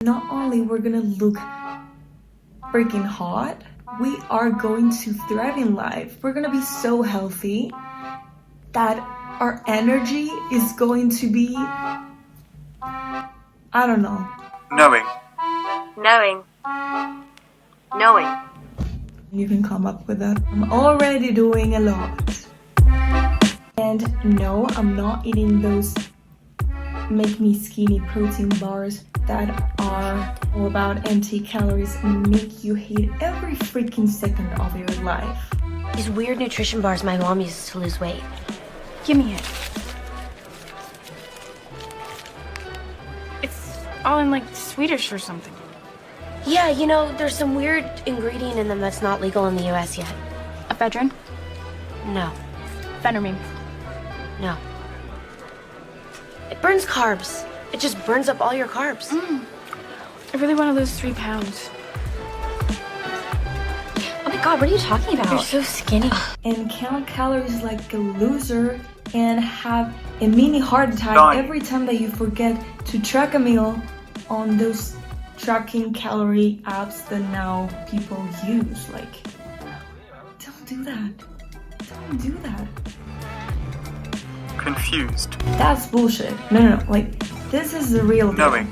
Not only we're gonna look freaking hot, we are going to thrive in life. We're gonna be so healthy that our energy is going to be, I don't know. Knowing. You can come up with that. I'm already doing a lot. And no, I'm not eating those make me skinny protein bars that are all about empty calories and make you hate every freaking second of your life. These weird nutrition bars my mom uses to lose weight. Give me it. It's all in like Swedish or something. Yeah, you know, there's some weird ingredient in them that's not legal in the US yet. Ephedrine? No. Phentermine? No. It burns carbs. It just burns up all your carbs. I really want to lose 3 pounds. Oh my god, what are you talking about? You're so skinny. And count calories like a loser and have a mini heart attack every time that you forget to track a meal on those tracking calorie apps that now people use. Like, don't do that. Don't do that. Confused. That's bullshit. No. Like, this is the real deal. Knowing.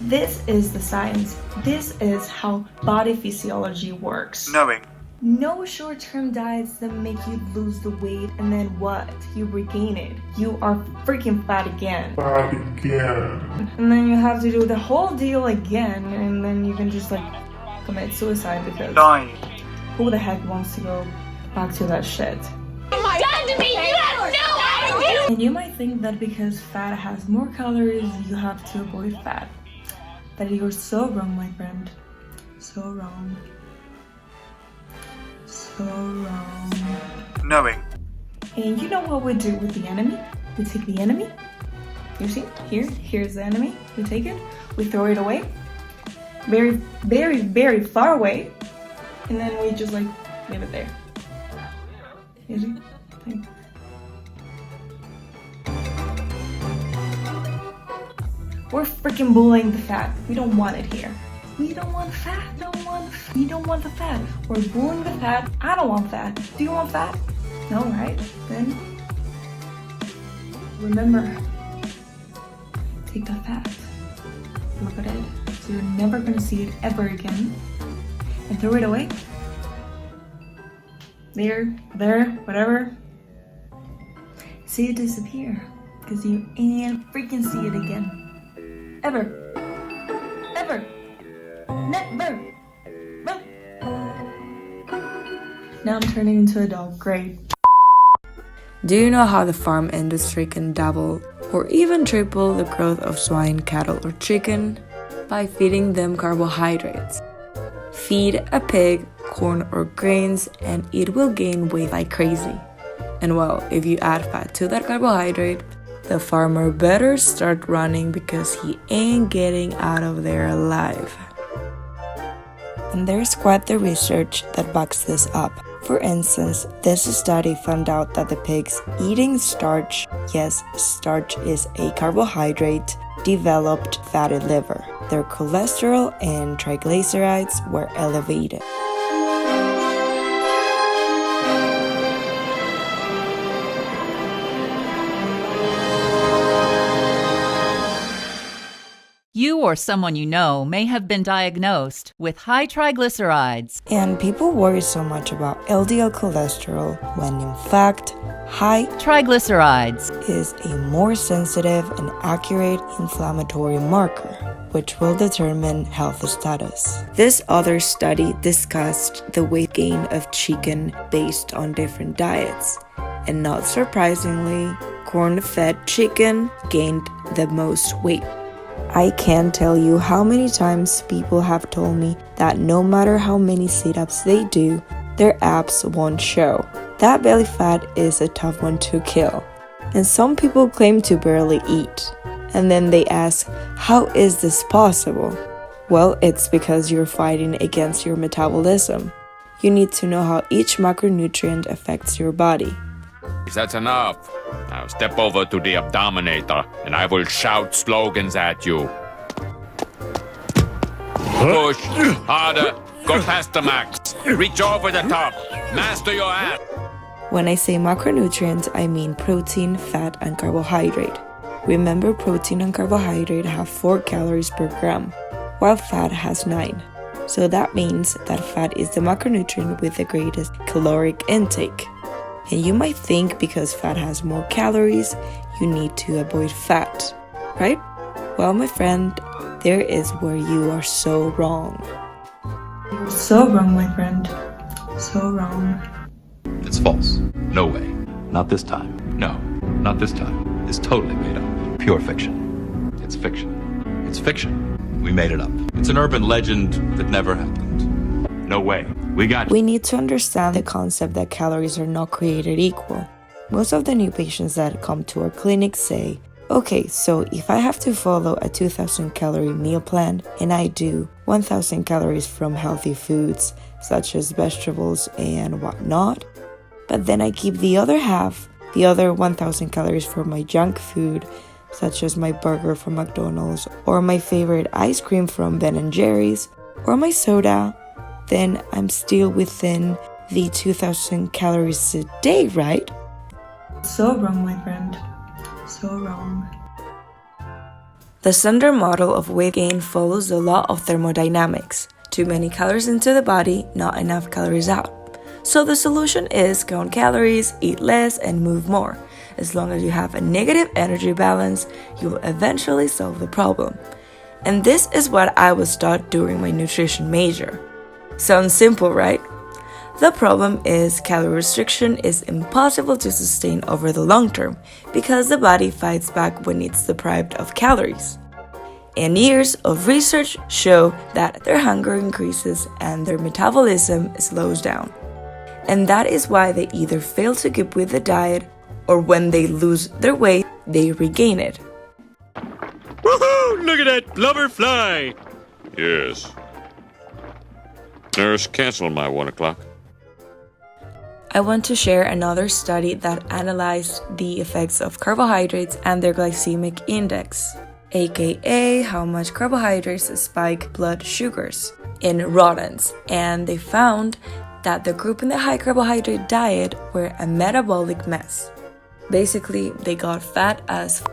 This is the science. This is how body physiology works. Knowing. No short-term diets that make you lose the weight and then what? You regain it. You are freaking fat again. And then you have to do the whole deal again, and then you can just like commit suicide because Lying. who the heck wants to go back to that shit? And you might think that because fat has more calories, you have to avoid fat. But you're so wrong, my friend. So wrong. So wrong. Knowing. And you know what we do with the enemy? We take the enemy. You see? Here's the enemy. We take it. We throw it away. Very, very, very far away. And then we just like leave it there. You see? We're freaking bullying the fat. We don't want it here. We don't want fat. We don't want the fat. We're bullying the fat. I don't want fat. Do you want fat? No, right? Then remember, take the fat. Look at it. So you're never gonna see it ever again. And throw it away. There, whatever. See it disappear. Because you ain't freaking see it again. Ever. Never. Now I'm turning into a dog. Great. Do you know how the farm industry can double or even triple the growth of swine, cattle, or chicken? By feeding them carbohydrates. Feed a pig corn or grains and it will gain weight like crazy. And well, if you add fat to that carbohydrate, the farmer better start running because he ain't getting out of there alive. And there's quite the research that backs this up. For instance, this study found out that the pigs eating starch, yes, starch is a carbohydrate, developed fatty liver. Their cholesterol and triglycerides were elevated. You or someone you know may have been diagnosed with high triglycerides. And people worry so much about LDL cholesterol when in fact, high triglycerides is a more sensitive and accurate inflammatory marker, which will determine health status. This other study discussed the weight gain of chicken based on different diets. And not surprisingly, corn-fed chicken gained the most weight. I can't tell you how many times people have told me that no matter how many sit-ups they do, their abs won't show. That belly fat is a tough one to kill. And some people claim to barely eat. And then they ask, how is this possible? Well, it's because you're fighting against your metabolism. You need to know how each macronutrient affects your body. That's enough. Now step over to the abdominator and I will shout slogans at you. Push. Harder. Go past the max. Reach over the top. Master your ass. When I say macronutrients, I mean protein, fat, and carbohydrate. Remember, protein and carbohydrate have 4 calories per gram, while fat has 9. So that means that fat is the macronutrient with the greatest caloric intake. And you might think because fat has more calories, you need to avoid fat, right? Well, my friend, there is where you are so wrong. You're so wrong, my friend. So wrong. It's false. No way. Not this time. No, not this time. It's totally made up. Pure fiction. It's fiction. It's fiction. We made it up. It's an urban legend that never happened. No way. We need to understand the concept that calories are not created equal. Most of the new patients that come to our clinic say, okay, so if I have to follow a 2,000 calorie meal plan and I do 1,000 calories from healthy foods such as vegetables and whatnot, but then I keep the other half, the other 1,000 calories for my junk food such as my burger from McDonald's or my favorite ice cream from Ben & Jerry's or my soda, then I'm still within the 2,000 calories a day, right? So wrong, my friend. So wrong. The standard model of weight gain follows the law of thermodynamics. Too many calories into the body, not enough calories out. So the solution is count calories, eat less, and move more. As long as you have a negative energy balance, you will eventually solve the problem. And this is what I was taught during my nutrition major. Sounds simple, right? The problem is calorie restriction is impossible to sustain over the long term because the body fights back when it's deprived of calories. And years of research show that their hunger increases and their metabolism slows down. And that is why they either fail to keep with the diet or when they lose their weight, they regain it. Woohoo! Look at that blubber fly! Yes. Nurse, cancel my 1 o'clock. I want to share another study that analyzed the effects of carbohydrates and their glycemic index, aka how much carbohydrates spike blood sugars in rodents, and they found that the group in the high carbohydrate diet were a metabolic mess. Basically, they got fat as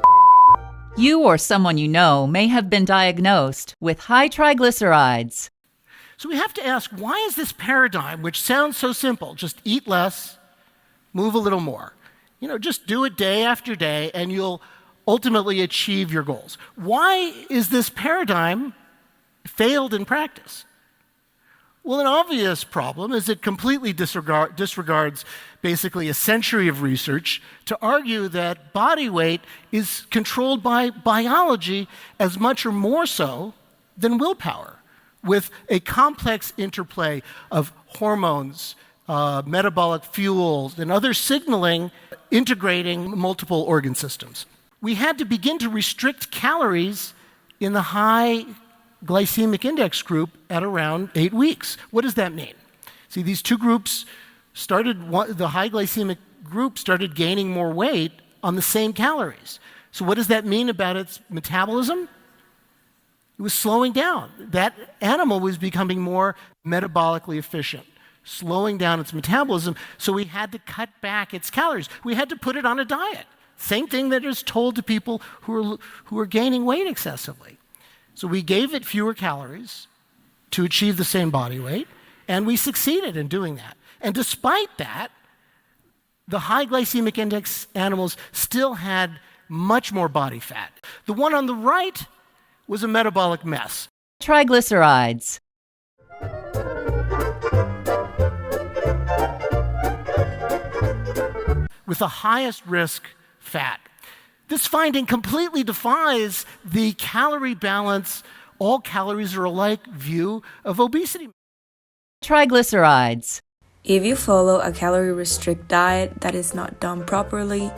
You or someone you know may have been diagnosed with high triglycerides. So we have to ask, why is this paradigm, which sounds so simple, just eat less, move a little more, just do it day after day and you'll ultimately achieve your goals. Why is this paradigm failed in practice? Well, an obvious problem is it completely disregards basically a century of research to argue that body weight is controlled by biology as much or more so than willpower, with a complex interplay of hormones, metabolic fuels, and other signaling integrating multiple organ systems. We had to begin to restrict calories in the high glycemic index group at around 8 weeks. What does that mean? See, these two groups the high glycemic group started gaining more weight on the same calories. So what does that mean about its metabolism? It was slowing down. That animal was becoming more metabolically efficient, slowing down its metabolism, so we had to cut back its calories. We had to put it on a diet. Same thing that is told to people who are gaining weight excessively. So we gave it fewer calories to achieve the same body weight, and we succeeded in doing that. And despite that, the high glycemic index animals still had much more body fat. The one on the right was a metabolic mess. Triglycerides. With the highest risk fat. This finding completely defies the calorie balance, all calories are alike view of obesity. Triglycerides. If you follow a calorie restrict diet that is not done properly,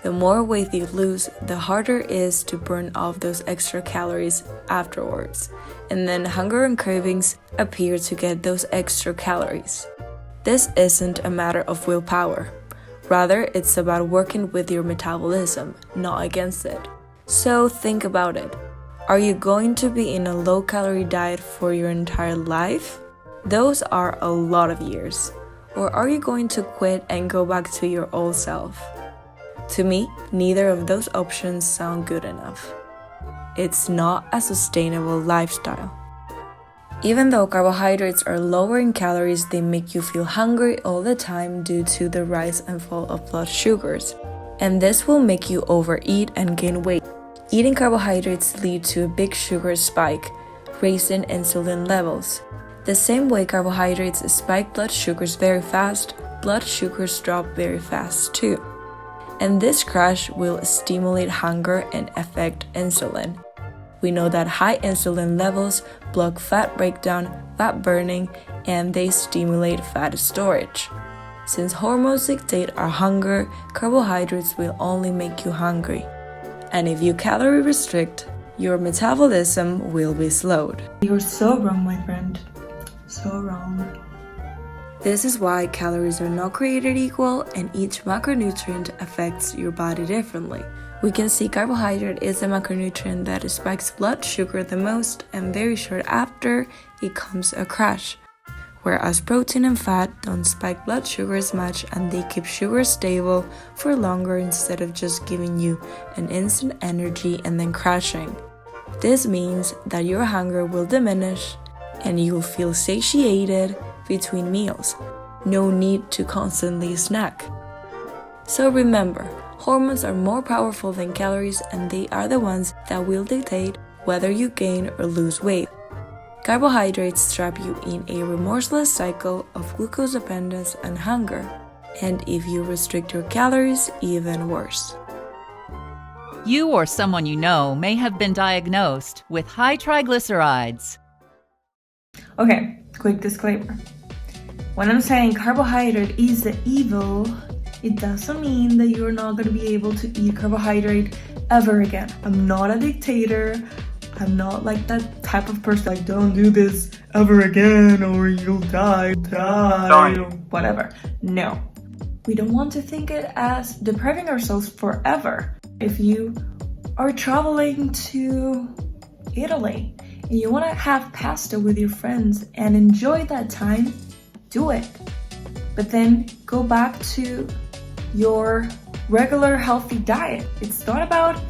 the more weight you lose, the harder it is to burn off those extra calories afterwards, and then hunger and cravings appear to get those extra calories. This isn't a matter of willpower. Rather, it's about working with your metabolism, not against it. So think about it. Are you going to be in a low-calorie diet for your entire life? Those are a lot of years. Or are you going to quit and go back to your old self? To me, neither of those options sound good enough. It's not a sustainable lifestyle. Even though carbohydrates are lower in calories, they make you feel hungry all the time due to the rise and fall of blood sugars. And this will make you overeat and gain weight. Eating carbohydrates lead to a big sugar spike, raising insulin levels. The same way carbohydrates spike blood sugars very fast, blood sugars drop very fast too. And this crash will stimulate hunger and affect insulin. We know that high insulin levels block fat breakdown, fat burning, and they stimulate fat storage. Since hormones dictate our hunger, carbohydrates will only make you hungry. And if you calorie restrict, your metabolism will be slowed. You're so wrong, my friend. So wrong. This is why calories are not created equal and each macronutrient affects your body differently. We can see carbohydrate is the macronutrient that spikes blood sugar the most, and very short after it comes a crash. Whereas protein and fat don't spike blood sugar as much and they keep sugar stable for longer instead of just giving you an instant energy and then crashing. This means that your hunger will diminish and you'll feel satiated between meals. No need to constantly snack. So remember, hormones are more powerful than calories and they are the ones that will dictate whether you gain or lose weight. Carbohydrates trap you in a remorseless cycle of glucose dependence and hunger, and if you restrict your calories, even worse. You or someone you know may have been diagnosed with high triglycerides. Okay, quick disclaimer. When I'm saying carbohydrate is the evil, it doesn't mean that you're not going to be able to eat carbohydrate ever again. I'm not a dictator. I'm not like that type of person, like, don't do this ever again or you'll die, or whatever. No. We don't want to think it as depriving ourselves forever. If you are traveling to Italy and you want to have pasta with your friends and enjoy that time, do it. But then go back to your regular healthy diet. It's not about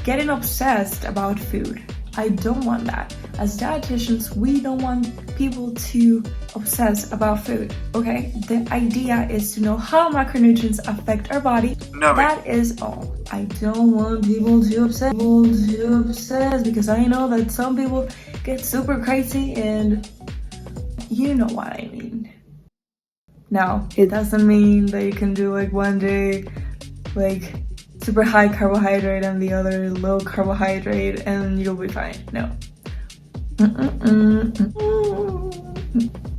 getting obsessed about food. I don't want that. As dietitians, we don't want people to obsess about food, okay? The idea is to know how macronutrients affect our body. That is all. I don't want people to obsess because I know that some people get super crazy and you know what I mean. Now, it doesn't mean that you can do like one day like super high carbohydrate and the other low carbohydrate and you'll be fine. No.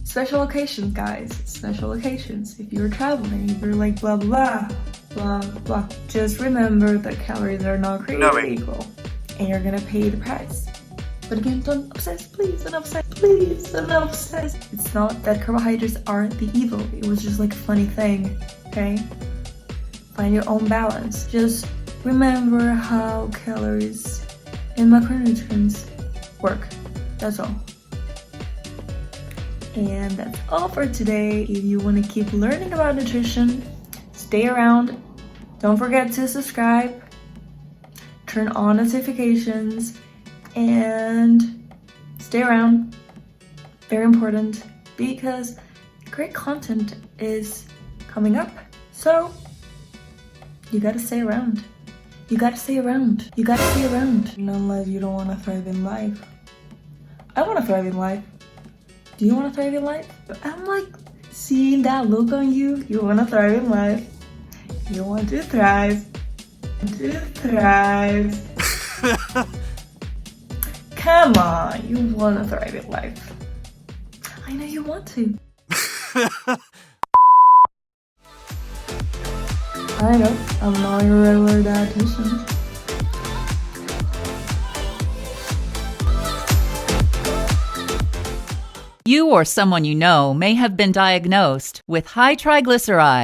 Special occasions, guys. Special occasions. If you're traveling, if you're like blah blah blah blah, just remember that calories are not created equal and you're gonna pay the price. But again, don't obsess, please, don't obsess, please, don't obsess. It's not that carbohydrates are the evil. It was just like a funny thing, okay? Find your own balance. Just remember how calories and macronutrients work. That's all. And that's all for today. If you want to keep learning about nutrition, stay around. Don't forget to subscribe, turn on notifications, and stay around. Very important because great content is coming up. So you gotta stay around. You gotta stay around. You gotta stay around. Unless you don't want to thrive in life. I want to thrive in life. Do you want to thrive in life? I'm like seeing that look on you. You want to thrive in life. You want to thrive. Come on, you want to thrive in life. I know you want to. I know, I'm not your regular dietitian. You or someone you know may have been diagnosed with high triglycerides.